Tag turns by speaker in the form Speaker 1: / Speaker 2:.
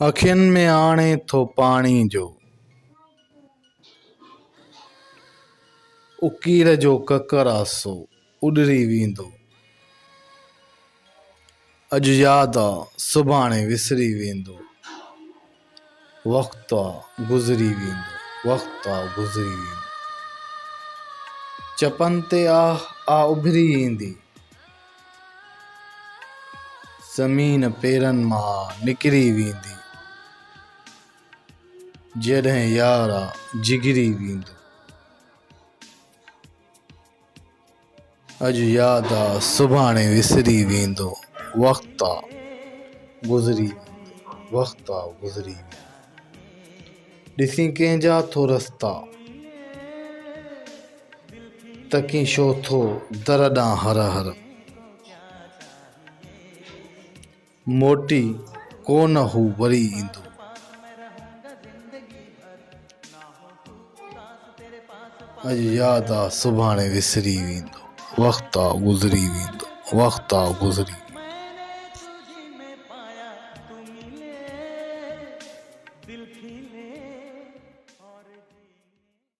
Speaker 1: अखियुनि में आणे थो पाणी जो, उकीर जो ककरासो उॾरी वेंदो। अॼु यादि आहे सुभाणे विसरी वेंदो। वक़्तु आहे गुज़री वेंदो, वक़्तु आहे गुज़री वेंदो। चपनि ते आ उभरी ईंदी, ज़मीन पेरनि मां निकिरी वेंदी। जॾहिं यार आहे जिगरी वेंदो। अॼु यादि आहे सुभाणे विसरी वेंदो। वक़्तु आहे गुज़री वेंदो, वक़्तु आहे गुज़री वेंदो। ॾिसी कंहिंजा थो रस्ता, तकी छो थो दर ॾांहुं हर हर। मोटी कोन हू वरी ईंदो। अॼु यादि आहे सुभाणे विसरी वेंदो। वक़्तु आहे गुज़री वेंदो, वक़्तु आहे गुज़री वेंदो।